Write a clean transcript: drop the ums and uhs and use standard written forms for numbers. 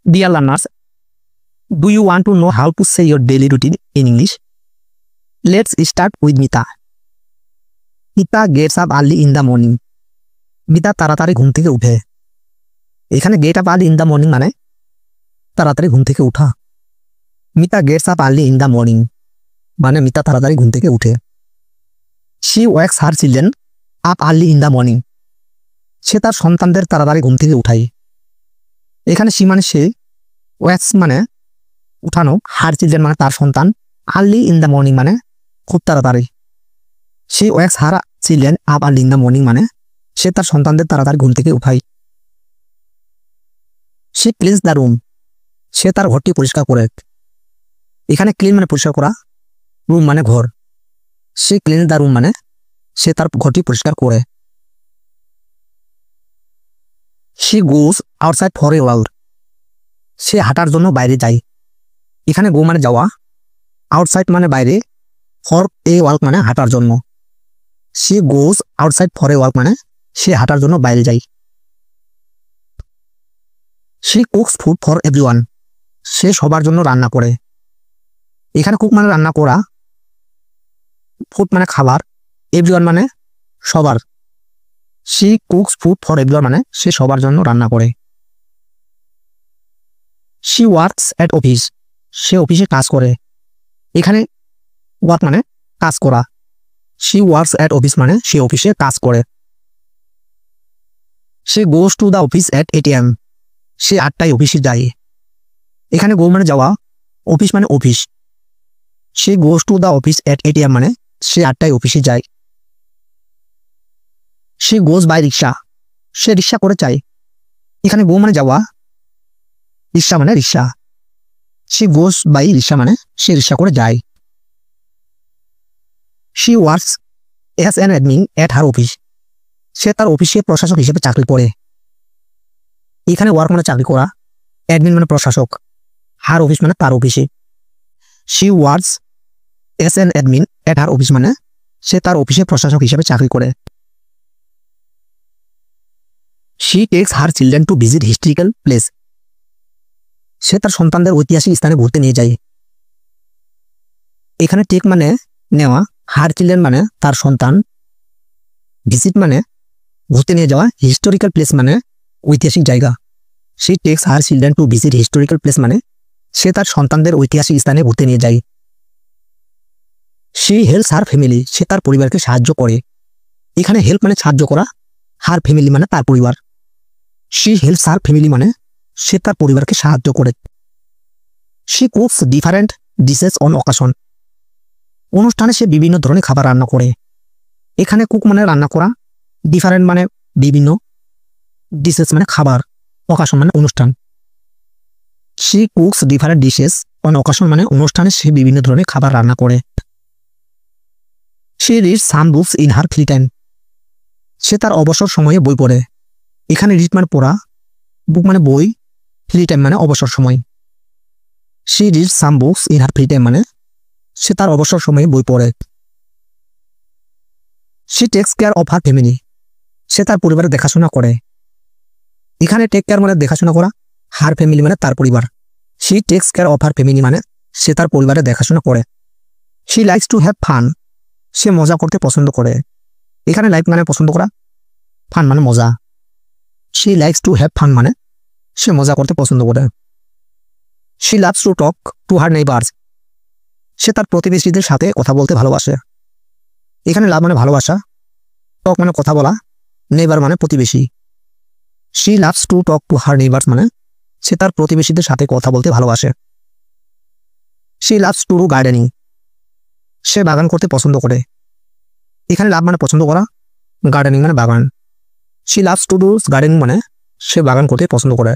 Dear learners, do you want to know how to say your daily routine in English? Let's start with Mita. Mita gets up early in the morning. Mita তাড়াতাড়ি ঘুম থেকে উঠে। এখানে get up early in the morning মানে তাড়াতাড়ি ঘুম থেকে উঠা। Mita gets up early in the morning মানে মিতা তাড়াতাড়ি ঘুম থেকে উঠে। She wakes her children up early in the morning. সে তার সন্তানদের তাড়াতাড়ি ঘুম থেকে উঠায়। এখানে she মানে সে, wakes মানে উঠানো, her children মানে তার সন্তান, early in the morning মানে খুব তাড়াতাড়ি। She wakes her children up early in the morning মানে সে তার সন্তানদের তাড়াতাড়ি ঘুম থেকে উঠায়। She cleans the room. সে তার ঘরটি পরিষ্কার করে। এখানে ক্লিন মানে পরিষ্কার করা, রুম মানে ঘর। She cleans the room মানে সে তার ঘরটি পরিষ্কার করে। She goes outside for a walk. সে হাঁটার জন্য বাইরে যায়। এখানে গো মানে যাওয়া, আউটসাইড মানে বাইরে, ফর এ ওয়াক মানে হাঁটার জন্য। She goes outside for a walk মানে সে হাঁটার জন্য বাইরে যায়। She cooks food for everyone. সে সবার জন্য রান্না করে। এখানে কুক মানে রান্না করা, ফুড মানে খাবার, এভরিওয়ান মানে সবার। She cooks food for everyone মানে সে সবার জন্য রান্না করে। She works at office. সে অফিসে কাজ করে। এখানে ওয়ার্ক মানে কাজ করা। She works at office মানে সে অফিসে কাজ করে। She goes to the office at 8 AM. সে 8টায় অফিসে যায়। এখানে গো মানে যাওয়া, অফিস মানে office. She goes to the office at 8 AM মানে সে 8টায় অফিসে যায়। She goes by rickshaw. সে রিক্সা করে যায়। এখানে গো মানে যাওয়া, রিক্সা মানে রিক্সা। She goes by রিক্সা মানে সে রিক্সা করে যায়। She works as an admin at her office. সে তার অফিসে প্রশাসক হিসেবে চাকরি করে। এখানে ওয়ার্ক মানে চাকরি করা, অ্যাডমিন মানে প্রশাসক, হার অফিস মানে তার অফিসে। She works as an admin at her office মানে সে তার অফিসে প্রশাসক হিসেবে চাকরি করে। She takes her children to visit historical place. সে তার সন্তানদের ঐতিহাসিক স্থানে ঘুরতে নিয়ে যায়। এখানে টেক মানে নেওয়া, হার চিলড্রেন মানে তার সন্তান, ভিজিট মানে ঘুরতে নিয়ে যাওয়া, হিস্টোরিক্যাল প্লেস মানে ঐতিহাসিক জায়গা। She takes her children to visit historical place মানে সে তার সন্তানদের ঐতিহাসিক স্থানে ঘুরতে নিয়ে যায়। She helps her family. সে তার পরিবারকে সাহায্য করে। এখানে হেল্প মানে সাহায্য করা, হার ফ্যামিলি মানে তার পরিবার। She helps her family মানে সে তার পরিবারকে সাহায্য করে। She cooks different dishes on occasion. অনুষ্ঠানে সে বিভিন্ন ধরনের খাবার রান্না করে। এখানে কুক মানে রান্না করা, ডিফারেন্ট মানে বিভিন্ন, ডিশেস মানে খাবার, অকেশন মানে অনুষ্ঠান। She cooks different dishes on occasion মানে অনুষ্ঠানে সে বিভিন্ন ধরনের খাবার রান্না করে। She reads some books in her free time. সে তার অবসর সময়ে বই পড়ে। এখানে রিড মানে পড়া, বুক মানে বই, ফ্রি টাইম মানে অবসর সময়। She reads some books in her free time মানে সে তার অবসর সময়ে বই পড়ে। She takes care of her family. সে তার পরিবারের দেখাশোনা করে। এখানে টেক কেয়ার মানে দেখাশোনা করা, হার ফ্যামিলি মানে তার পরিবার। She takes care of her family মানে সে তার পরিবারের দেখাশোনা করে। She likes to have fun. সে মজা করতে পছন্দ করে। এখানে লাইফ মানে পছন্দ করা, ফান মানে মজা। She likes to have fun মানে সে মজা করতে পছন্দ করে। She loves to talk to her neighbors. সে তার প্রতিবেশীদের সাথে কথা বলতে ভালোবাসে। এখানে লাভ মানে ভালোবাসা, টক মানে কথা বলা, নেইবার মানে প্রতিবেশী। She loves to talk to her neighbors মানে সে তার প্রতিবেশীদের সাথে কথা বলতে ভালোবাসে। She loves to do gardening. সে বাগান করতে পছন্দ করে। এখানে লাভ মানে পছন্দ করা, গার্ডেনিং মানে বাগান। She loves to do gardening মানে সে বাগান করতে পছন্দ করে।